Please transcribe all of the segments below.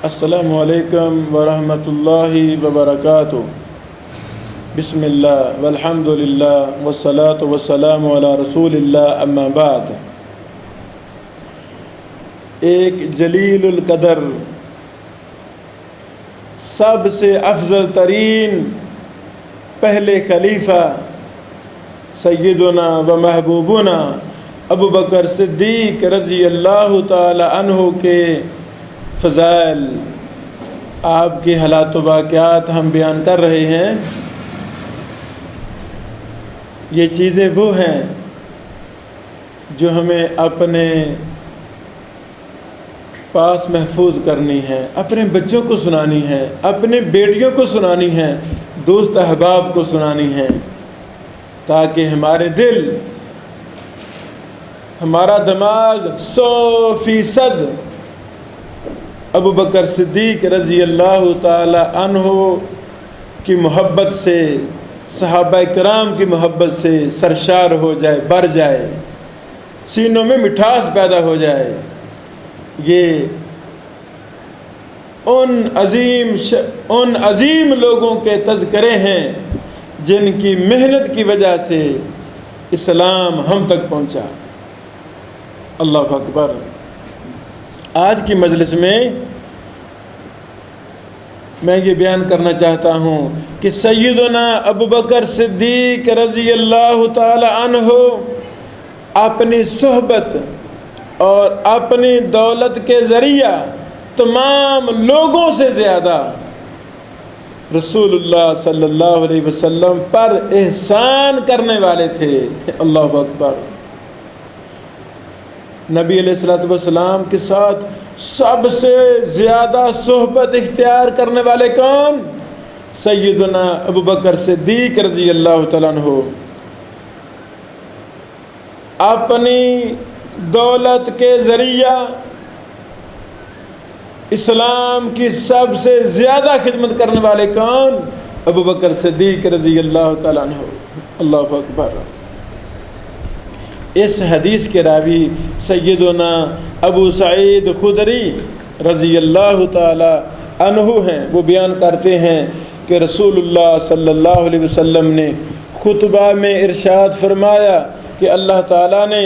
السلام علیکم ورحمۃ اللہ وبرکاتہ۔ بسم اللہ والحمد للہ والصلاة والسلام علی رسول اللہ، اما بعد۔ ایک جلیل القدر، سب سے افضل ترین پہلے خلیفہ سیدنا و محبوبنا ابو بکر صدیق رضی اللہ تعالی عنہ کے فضائل، آپ کے حالات و واقعات ہم بیان کر رہے ہیں۔ یہ چیزیں وہ ہیں جو ہمیں اپنے پاس محفوظ کرنی ہے، اپنے بچوں کو سنانی ہے، اپنے بیٹیوں کو سنانی ہے، دوست احباب کو سنانی ہے، تاکہ ہمارے دل، ہمارا دماغ 100% ابو بکر صدیق رضی اللہ تعالی عنہ کی محبت سے، صحابہ کرام کی محبت سے سرشار ہو جائے، بھر جائے، سینوں میں مٹھاس پیدا ہو جائے۔ یہ ان عظیم لوگوں کے تذکرے ہیں جن کی محنت کی وجہ سے اسلام ہم تک پہنچا۔ اللہ اکبر۔ آج کی مجلس میں میں یہ بیان کرنا چاہتا ہوں کہ سیدنا ابو بکر صدیق رضی اللہ تعالی عنہ اپنی صحبت اور اپنی دولت کے ذریعہ تمام لوگوں سے زیادہ رسول اللہ صلی اللہ علیہ وسلم پر احسان کرنے والے تھے۔ اللہ اکبر۔ نبی علیہ السلام کے ساتھ سب سے زیادہ صحبت اختیار کرنے والے کون؟ سیدنا ابو بکر صدیق رضی اللہ تعالیٰ عنہ۔ اپنی دولت کے ذریعہ اسلام کی سب سے زیادہ خدمت کرنے والے کون؟ ابو بکر صدیق رضی اللہ تعالیٰ عنہ۔ اللہ اکبر۔ اس حدیث کے راوی سیدنا ابو سعید خدری رضی اللہ تعالی عنہ ہیں۔ وہ بیان کرتے ہیں کہ رسول اللہ صلی اللہ علیہ وسلم نے خطبہ میں ارشاد فرمایا کہ اللہ تعالیٰ نے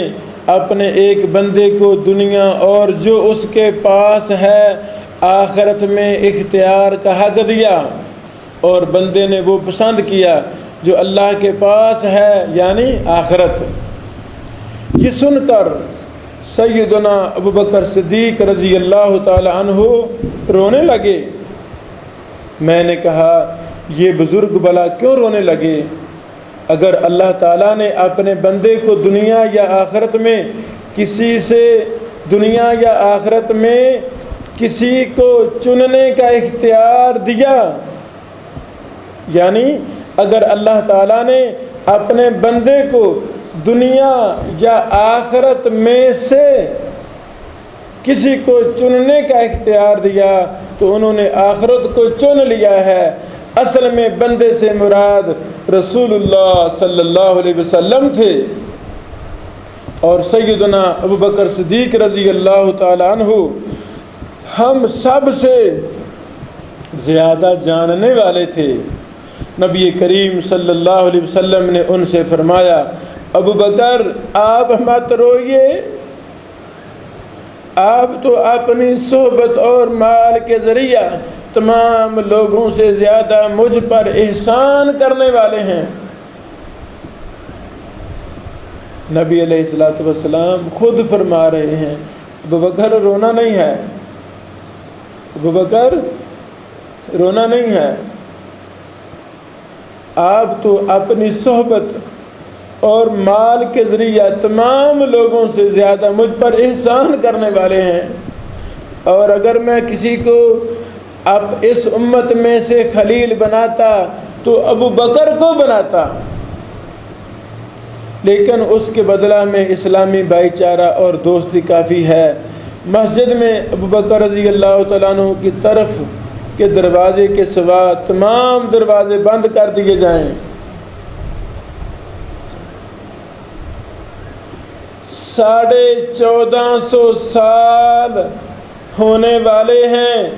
اپنے ایک بندے کو دنیا اور جو اس کے پاس ہے آخرت میں اختیار کا حق دیا، اور بندے نے وہ پسند کیا جو اللہ کے پاس ہے، یعنی آخرت۔ یہ سن کر سیدنا ابو بکر صدیق رضی اللہ تعالی عنہ رونے لگے۔ میں نے کہا یہ بزرگ بلا کیوں رونے لگے؟ اگر اللہ تعالیٰ نے اپنے بندے کو دنیا یا آخرت میں کسی کو چننے کا اختیار دیا، یعنی اگر اللہ تعالیٰ نے اپنے بندے کو دنیا یا آخرت میں سے کسی کو چننے کا اختیار دیا تو انہوں نے آخرت کو چن لیا ہے۔ اصل میں بندے سے مراد رسول اللہ صلی اللہ علیہ وسلم تھے، اور سیدنا ابو بکر صدیق رضی اللہ تعالی عنہ ہم سب سے زیادہ جاننے والے تھے۔ نبی کریم صلی اللہ علیہ وسلم نے ان سے فرمایا، ابو بکر آپ مت روئیے، آپ تو اپنی صحبت اور مال کے ذریعہ تمام لوگوں سے زیادہ مجھ پر احسان کرنے والے ہیں۔ نبی علیہ السلام خود فرما رہے ہیں، ابو بکر رونا نہیں ہے، ابو بکر رونا نہیں ہے، آپ تو اپنی صحبت اور مال کے ذریعہ تمام لوگوں سے زیادہ مجھ پر احسان کرنے والے ہیں، اور اگر میں کسی کو اب اس امت میں سے خلیل بناتا تو ابو بکر کو بناتا، لیکن اس کے بدلہ میں اسلامی بھائی چارہ اور دوستی کافی ہے۔ مسجد میں ابو بکر رضی اللہ تعالیٰ عنہ کی طرف کے دروازے کے سوا تمام دروازے بند کر دیے جائیں۔ 1450 سال ہونے والے ہیں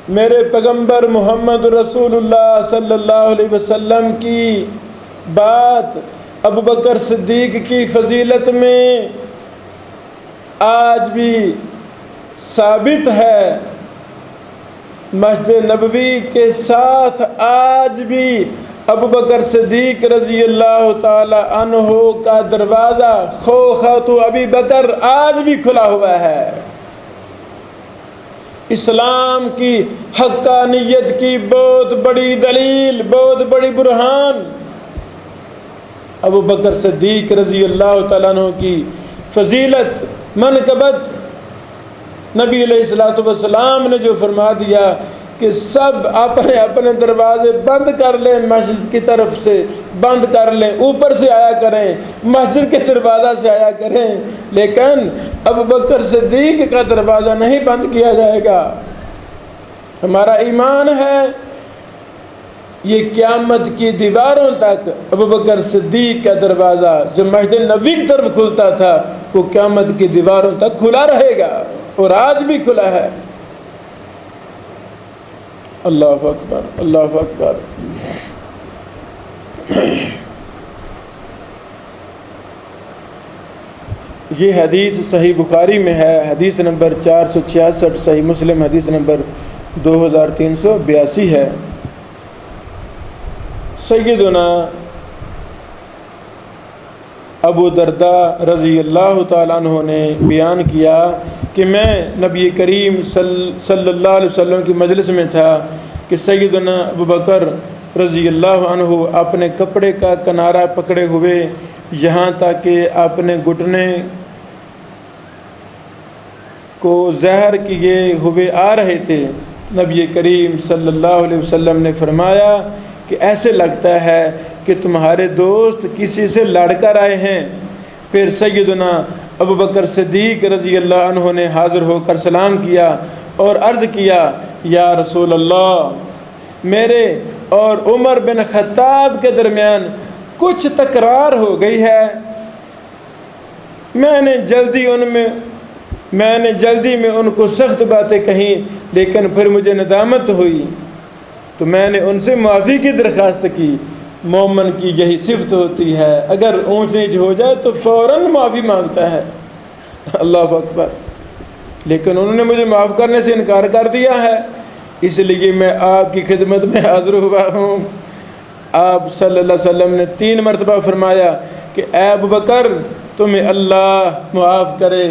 میرے پیغمبر محمد رسول اللہ صلی اللہ علیہ وسلم کی بات ابو بکر صدیق کی فضیلت میں آج بھی ثابت ہے۔ مسجد نبوی کے ساتھ آج بھی ابو بکر صدیق رضی اللہ تعالی عنہ کا دروازہ خوخۃ ابی بکر آج بھی کھلا ہوا ہے۔ اسلام کی حقانیت کی بہت بڑی دلیل، بہت بڑی برہان ابو بکر صدیق رضی اللہ تعالیٰ عنہ کی فضیلت، منقبت۔ نبی علیہ السلام نے جو فرما دیا کہ سب اپنے اپنے دروازے بند کر لیں، مسجد کی طرف سے بند کر لیں، اوپر سے آیا کریں، مسجد کے دروازہ سے آیا کریں، لیکن ابو بکر صدیق کا دروازہ نہیں بند کیا جائے گا۔ ہمارا ایمان ہے یہ قیامت کی دیواروں تک ابو بکر صدیق کا دروازہ جو مسجد نبوی کی طرف کھلتا تھا وہ قیامت کی دیواروں تک کھلا رہے گا، اور آج بھی کھلا ہے۔ اللہ اکبر، اللہ اکبر۔ یہ حدیث صحیح بخاری میں ہے، حدیث نمبر 466، صحیح مسلم حدیث نمبر 2382 ہے۔ سیدنا ابو درداء رضی اللہ تعالیٰ عنہ نے بیان کیا کہ میں نبی کریم صلی اللہ علیہ وسلم کی مجلس میں تھا کہ سیدنا ابو بکر رضی اللہ عنہ اپنے کپڑے کا کنارہ پکڑے ہوئے یہاں تک کہ اپنے گھٹنے کو زہر کیے ہوئے آ رہے تھے۔ نبی کریم صلی اللہ علیہ وسلم نے فرمایا کہ ایسے لگتا ہے کہ تمہارے دوست کسی سے لڑ کر آئے ہیں۔ پھر سیدنا ابو بکر صدیق رضی اللہ عنہ نے حاضر ہو کر سلام کیا اور عرض کیا، یا رسول اللہ، میرے اور عمر بن خطاب کے درمیان کچھ تکرار ہو گئی ہے۔ میں نے جلدی میں ان کو سخت باتیں کہیں، لیکن پھر مجھے ندامت ہوئی تو میں نے ان سے معافی کی درخواست کی۔ مومن کی یہی صفت ہوتی ہے، اگر اونچ نیچ ہو جائے تو فوراً معافی مانگتا ہے۔ اللہ اکبر۔ لیکن انہوں نے مجھے معاف کرنے سے انکار کر دیا ہے، اس لیے میں آپ کی خدمت میں حاضر ہوا ہوں۔ آپ صلی اللہ علیہ وسلم نے 3 مرتبہ فرمایا کہ اے ابو بکر تمہیں اللہ معاف کرے،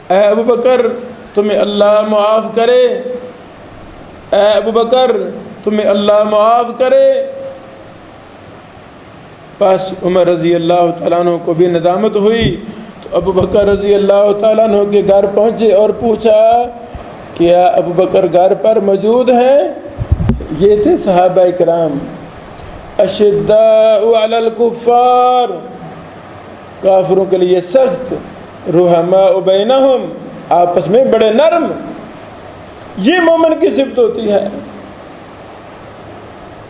اے ابو بکر تمہیں اللہ معاف کرے، اے ابو بکر تمہیں اللہ معاف کرے۔ پس عمر رضی اللہ تعالیٰ عنہ کو بھی ندامت ہوئی تو ابو بکر رضی اللہ تعالیٰ عنہ کے گھر پہنچے اور پوچھا کیا ابو بکر گھر پر موجود ہیں؟ یہ تھے صحابہ کرام، اشداء علی الکفار، کافروں کے لیے سخت، رحماء بینہم، آپس میں بڑے نرم۔ یہ مومن کی صفت ہوتی ہے۔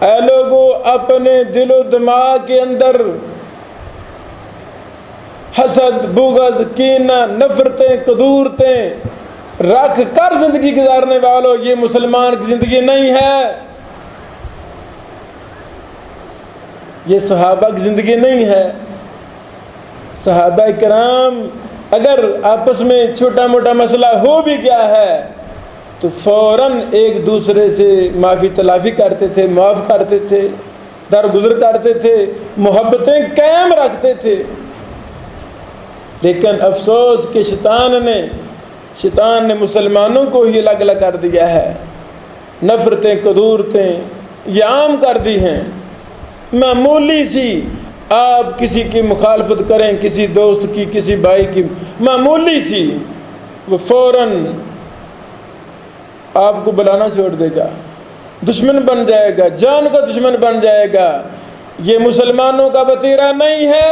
اے لوگوں، اپنے دل و دماغ کے اندر حسد، بغض، کینہ، نفرتیں، قدورتیں رکھ کر زندگی گزارنے والوں، یہ مسلمان کی زندگی نہیں ہے، یہ صحابہ کی زندگی نہیں ہے۔ صحابہ کرام اگر آپس میں چھوٹا موٹا مسئلہ ہو بھی گیا ہے تو فوراً ایک دوسرے سے معافی تلافی کرتے تھے، معاف کرتے تھے، درگزر کرتے تھے، محبتیں قائم رکھتے تھے۔ لیکن افسوس کہ شیطان نے مسلمانوں کو ہی الگ الگ کر دیا ہے، نفرتیں، قدورتیں یہ عام کر دی ہیں۔ معمولی سی آپ کسی کی مخالفت کریں، کسی دوست کی، کسی بھائی کی، معمولی سی، وہ فوراً آپ کو بلانا چھوڑ دے گا، دشمن بن جائے گا، جان کا دشمن بن جائے گا۔ یہ مسلمانوں کا وتیرہ نہیں ہے،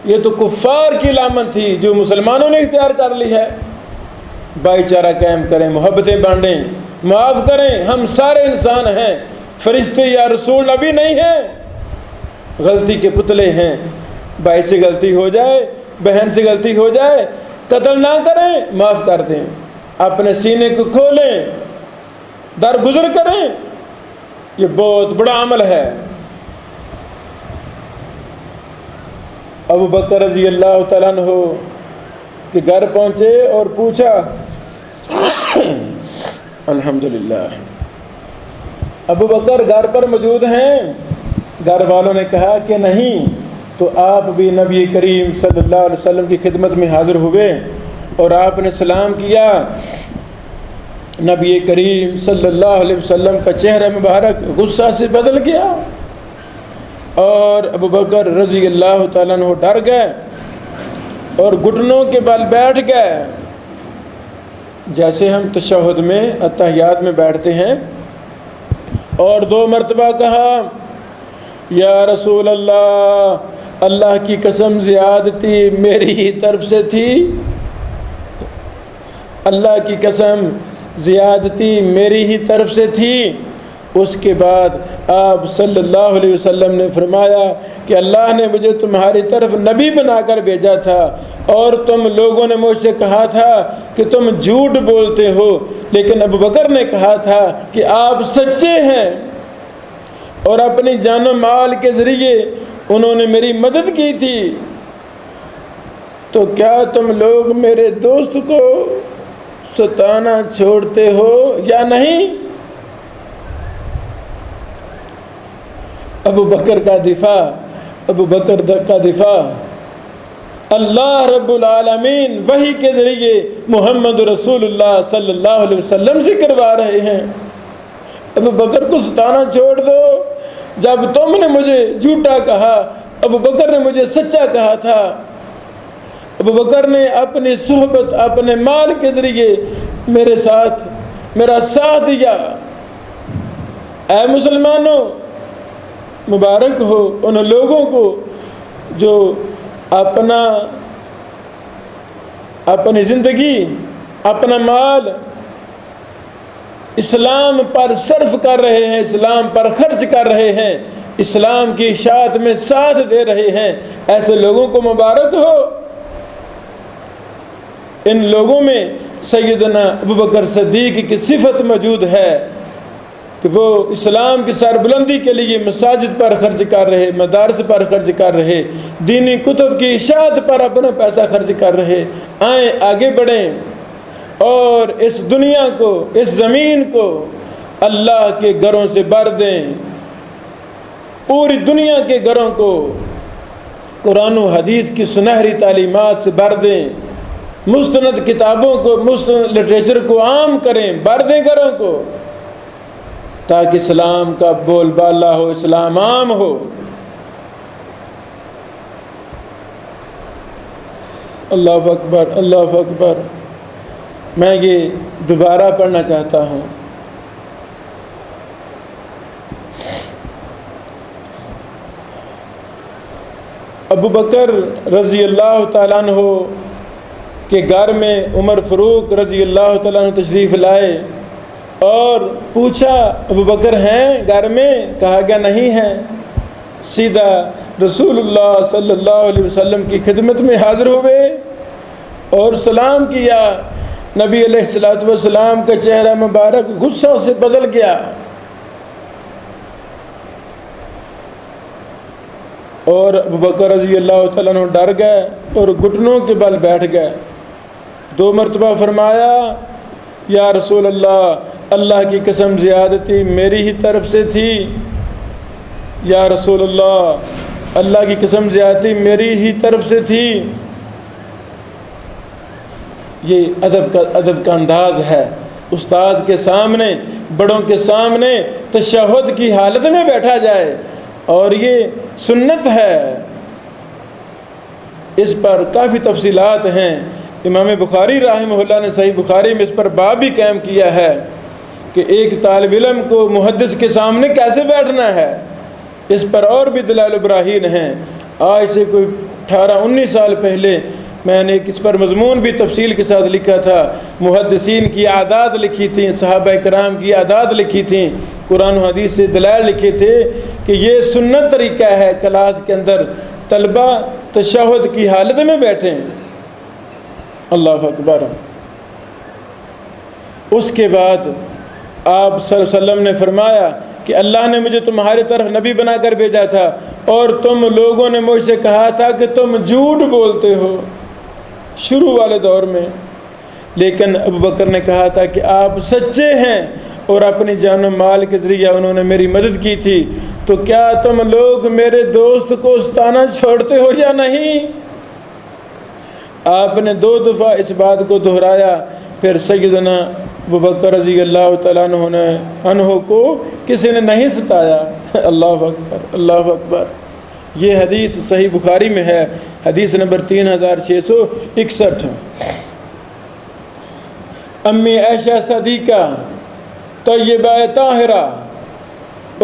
یہ تو کفار کی علامت تھی جو مسلمانوں نے اختیار کر لی ہے۔ بھائی چارہ قائم کریں، محبتیں بانٹیں، معاف کریں۔ ہم سارے انسان ہیں، فرشتے یا رسول نبی نہیں ہیں، غلطی کے پتلے ہیں۔ بھائی سے غلطی ہو جائے، بہن سے غلطی ہو جائے، قتل نہ کریں، معاف کر دیں۔ اپنے سینے کو کھولیں، درگزر کریں، یہ بہت بڑا عمل ہے۔ ابو بکر رضی اللہ تعالیٰ عنہ کے گھر پہنچے اور پوچھا، الحمدللہ، ابو بکر گھر پر موجود ہیں؟ گھر والوں نے کہا کہ نہیں۔ تو آپ بھی نبی کریم صلی اللہ علیہ وسلم کی خدمت میں حاضر ہوئے اور آپ نے سلام کیا۔ نبی کریم صلی اللہ علیہ وسلم کا چہرہ مبارک غصہ سے بدل گیا اور ابو بکر رضی اللہ تعالیٰ عنہ ڈر گئے اور گھٹنوں کے بل بیٹھ گئے، جیسے ہم تشہد میں اتحیات میں بیٹھتے ہیں، اور 2 مرتبہ کہا، یا رسول اللہ، اللہ کی قسم زیادتی میری ہی طرف سے تھی، اللہ کی قسم زیادتی میری ہی طرف سے تھی۔ اس کے بعد آپ صلی اللہ علیہ وسلم نے فرمایا کہ اللہ نے مجھے تمہاری طرف نبی بنا کر بھیجا تھا، اور تم لوگوں نے مجھ سے کہا تھا کہ تم جھوٹ بولتے ہو، لیکن ابو بکر نے کہا تھا کہ آپ سچے ہیں، اور اپنی جان و مال کے ذریعے انہوں نے میری مدد کی تھی، تو کیا تم لوگ میرے دوست کو ستانا چھوڑتے ہو یا نہیں؟ ابو بکر کا دفاع اللہ رب العالمین وحی کے ذریعے محمد رسول اللہ صلی اللہ علیہ وسلم سے کروا رہے ہیں۔ ابو بکر کو ستانا چھوڑ دو، جب تم نے مجھے جھوٹا کہا، ابو بکر نے مجھے سچا کہا تھا۔ ابو بکر نے اپنی صحبت، اپنے مال کے ذریعے میرا ساتھ دیا۔ اے مسلمانوں، مبارک ہو ان لوگوں کو جو اپنی زندگی، اپنا مال اسلام پر صرف کر رہے ہیں، اسلام پر خرچ کر رہے ہیں، اسلام کی اشاعت میں ساتھ دے رہے ہیں۔ ایسے لوگوں کو مبارک ہو۔ ان لوگوں میں سیدنا ابوبکر صدیق کی صفت موجود ہے کہ وہ اسلام کی سربلندی کے لیے مساجد پر خرچ کر رہے، مدارس پر خرچ کر رہے، دینی کتب کی اشاعت پر اپنا پیسہ خرچ کر رہے۔ آئیں آگے بڑھیں اور اس دنیا کو، اس زمین کو اللہ کے گھروں سے بھر دیں، پوری دنیا کے گھروں کو قرآن و حدیث کی سنہری تعلیمات سے بھر دیں، مستند کتابوں کو، مستند لٹریچر کو عام کریں، بھر دیں گھروں کو، تاکہ اسلام کا بول بالا ہو، اسلام عام ہو۔ اللہ اکبر، اللہ اکبر۔ میں یہ دوبارہ پڑھنا چاہتا ہوں۔ ابو بکر رضی اللہ تعالیٰ عنہ کے گھر میں عمر فاروق رضی اللہ تعالیٰ عنہ تشریف لائے اور پوچھا، ابو بکر ہیں گھر میں؟ کہا گیا نہیں ہیں۔ سیدھا رسول اللہ صلی اللہ علیہ وسلم کی خدمت میں حاضر ہوئے اور سلام کیا۔ نبی علیہ السلام کا چہرہ مبارک غصہ سے بدل گیا اور ابو بکر رضی اللہ تعالیٰ عنہ ڈر گئے اور گھٹنوں کے بل بیٹھ گئے۔ 2 مرتبہ فرمایا، یا رسول اللہ، اللہ کی قسم زیادتی میری ہی طرف سے تھی، یا رسول اللہ، اللہ کی قسم زیادتی میری ہی طرف سے تھی۔ یہ ادب کا انداز ہے، استاد کے سامنے، بڑوں کے سامنے تشہد کی حالت میں بیٹھا جائے، اور یہ سنت ہے۔ اس پر کافی تفصیلات ہیں۔ امام بخاری رحمہ اللہ نے صحیح بخاری میں اس پر باب بھی قائم کیا ہے کہ ایک طالب علم کو محدث کے سامنے کیسے بیٹھنا ہے۔ اس پر اور بھی دلائل و براہین ہیں۔ آج سے کوئی 18-19 سال پہلے میں نے اس پر مضمون بھی تفصیل کے ساتھ لکھا تھا۔ محدثین کی اعداد لکھی تھیں، صحابہ کرام کی اعداد لکھی تھیں، قرآن و حدیث سے دلائل لکھے تھے کہ یہ سنت طریقہ ہے کلاس کے اندر طلبہ تشہد کی حالت میں بیٹھیں۔ اللہ اکبر۔ اس کے بعد آپ صلی اللہ علیہ وسلم نے فرمایا کہ اللہ نے مجھے تمہاری طرف نبی بنا کر بھیجا تھا، اور تم لوگوں نے مجھ سے کہا تھا کہ تم جھوٹ بولتے ہو، شروع والے دور میں، لیکن ابو بکر نے کہا تھا کہ آپ سچے ہیں اور اپنی جان و مال کے ذریعہ انہوں نے میری مدد کی تھی، تو کیا تم لوگ میرے دوست کو ستانا چھوڑتے ہو یا نہیں؟ آپ نے 2 دفعہ اس بات کو دہرایا۔ پھر سیدنا ابو بکر رضی اللہ تعالیٰ عنہ کو کسی نے نہیں ستایا۔ اللہ اکبر، اللہ اکبر۔ یہ حدیث صحیح بخاری میں ہے، حدیث نمبر 3661۔ امی عائشہ صدیقہ طیبہ طاہرہ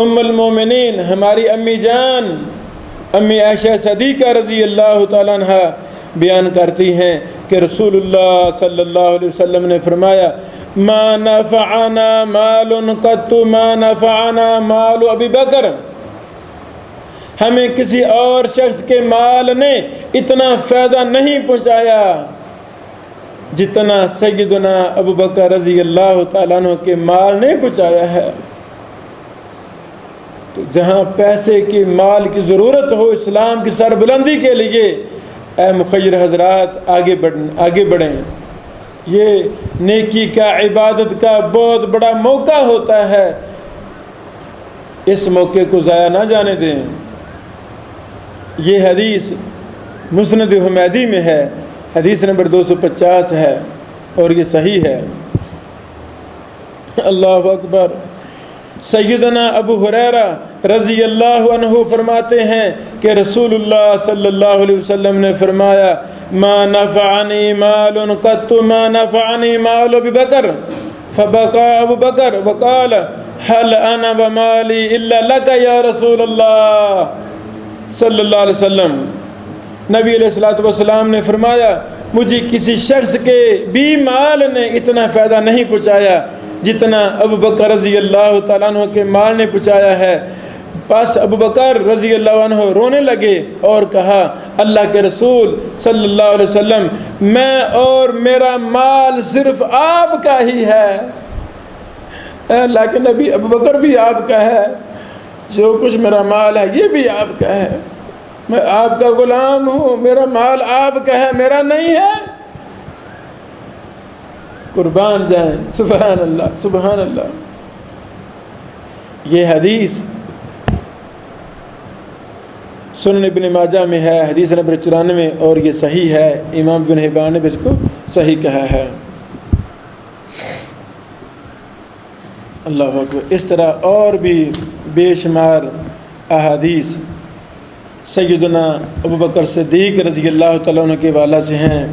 ام المومنین، ہماری امی جان امی عائشہ صدیقہ رضی اللہ تعالیٰ عنہ بیان کرتی ہیں کہ رسول اللہ صلی اللہ علیہ وسلم نے فرمایا، ما نفعنا مال قط ما نفعنا مال ابی بکر، ہمیں کسی اور شخص کے مال نے اتنا فائدہ نہیں پہنچایا جتنا سیدنا ابو بکر رضی اللہ تعالیٰ عنہ کے مال نے پہنچایا ہے۔ تو جہاں پیسے کی مال کی ضرورت ہو اسلام کی سربلندی کے لیے، اے مخیر حضرات آگے بڑھیں۔ یہ نیکی کا، عبادت کا بہت بڑا موقع ہوتا ہے، اس موقع کو ضائع نہ جانے دیں۔ یہ حدیث مسند حمیدی میں ہے، حدیث نمبر 250 ہے اور یہ صحیح ہے۔ اللہ اکبر۔ سیدنا ابو ہریرہ رضی اللہ عنہ فرماتے ہیں کہ رسول اللہ صلی اللہ علیہ وسلم نے فرمایا، ما نفعنی مال قط ما نفعنی مال ابی بکر، فبکا ابو بکر وقال هل انا بمالی الا لک یا رسول اللہ صلی اللہ علیہ وسلم۔ نبی علیہ السلام نے فرمایا، مجھے کسی شخص کے بھی مال نے اتنا فائدہ نہیں پہنچایا جتنا ابو بکر رضی اللہ تعالیٰ عنہ کے مال نے پہنچایا ہے۔ پس ابو بکر رضی اللہ عنہ رونے لگے اور کہا، اللہ کے رسول صلی اللہ علیہ وسلم، میں اور میرا مال صرف آپ کا ہی ہے۔ اے اللہ کے نبی، ابو بکر بھی آپ کا ہے، جو کچھ میرا مال ہے یہ بھی آپ کا ہے، میں آپ کا غلام ہوں، میرا مال آپ کا ہے، میرا نہیں ہے۔ قربان جائیں، سبحان اللہ، سبحان اللہ۔ یہ حدیث سنن ابن ماجہ میں ہے، حدیث نمبر 94، اور یہ صحیح ہے، امام ابن حبان نے بھی اس کو صحیح کہا ہے۔ اللہ اکبر۔ اس طرح اور بھی بے شمار احادیث سیدنا ابو بکر صدیق رضی اللہ تعالیٰ عنہ کے حوالے سے ہیں۔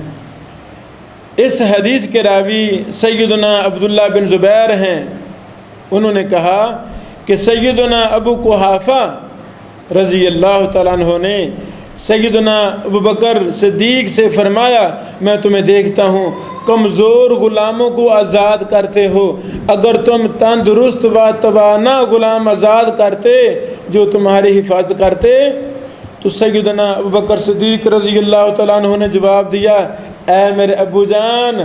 اس حدیث کے راوی سیدنا عبداللہ بن زبیر ہیں۔ انہوں نے کہا کہ سیدنا ابو قحافہ رضی اللہ تعالیٰ عنہ نے سیدنا ابو بکر صدیق سے فرمایا، میں تمہیں دیکھتا ہوں کمزور غلاموں کو آزاد کرتے ہو، اگر تم تندرست و توانا غلام آزاد کرتے جو تمہاری حفاظت کرتے۔ تو سیدنا ابو بکر صدیق رضی اللہ تعالیٰ عنہ نے جواب دیا، اے میرے ابو جان،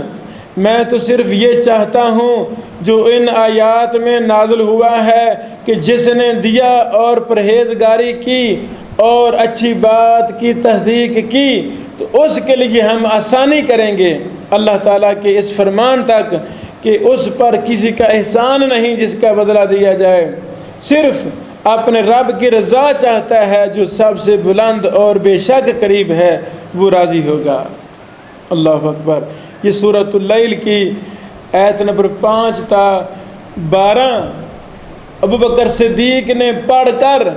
میں تو صرف یہ چاہتا ہوں جو ان آیات میں نازل ہوا ہے کہ جس نے دیا اور پرہیزگاری کی اور اچھی بات کی تصدیق کی تو اس کے لیے ہم آسانی کریں گے اللہ تعالیٰ کے اس فرمان تک کہ اس پر کسی کا احسان نہیں جس کا بدلہ دیا جائے، صرف اپنے رب کی رضا چاہتا ہے جو سب سے بلند اور بے شک قریب ہے، وہ راضی ہوگا۔ اللہ اکبر۔ یہ سورۃ اللیل کی آیت نمبر 5 تا 12 ابو بکر صدیق نے پڑھ کر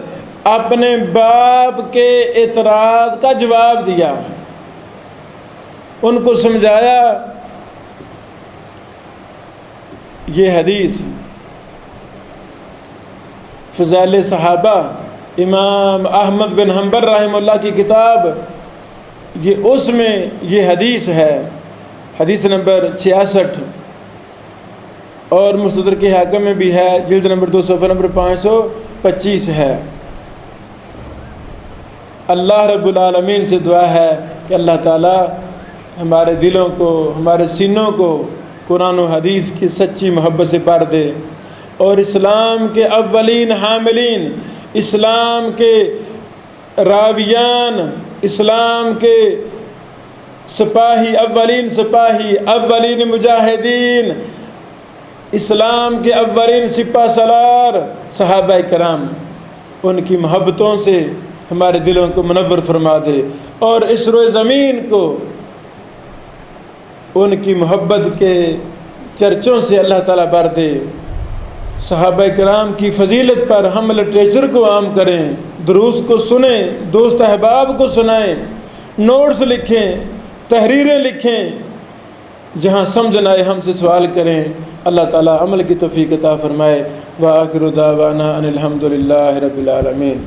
اپنے باپ کے اعتراض کا جواب دیا، ان کو سمجھایا۔ یہ حدیث فضائل صحابہ امام احمد بن حنبل رحمہ اللہ کی کتاب، یہ اس میں یہ حدیث ہے، حدیث نمبر 66، اور مستدرک حاکم میں بھی ہے، جلد نمبر 2 صفحہ نمبر 525 ہے۔ اللہ رب العالمین سے دعا ہے کہ اللہ تعالی ہمارے دلوں کو، ہمارے سینوں کو قرآن و حدیث کی سچی محبت سے بھر دے، اور اسلام کے اولین حاملین، اسلام کے راویان، اسلام کے سپاہی، اولین مجاہدین، اسلام کے اولین سپہ سالار صحابہ کرام، ان کی محبتوں سے ہمارے دلوں کو منور فرما دے، اور اس روئے زمین کو ان کی محبت کے چرچوں سے اللہ تعالیٰ بھر دے۔ صحابہ کرام کی فضیلت پر ہم لٹریچر کو عام کریں، دروس کو سنیں، دوست احباب کو سنائیں، نوٹس لکھیں، تحریریں لکھیں، جہاں سمجھ نہ آئے ہم سے سوال کریں۔ اللہ تعالیٰ عمل کی توفیق عطا فرمائے۔ وآخر دعوانا ان الحمد للہ رب العالمین۔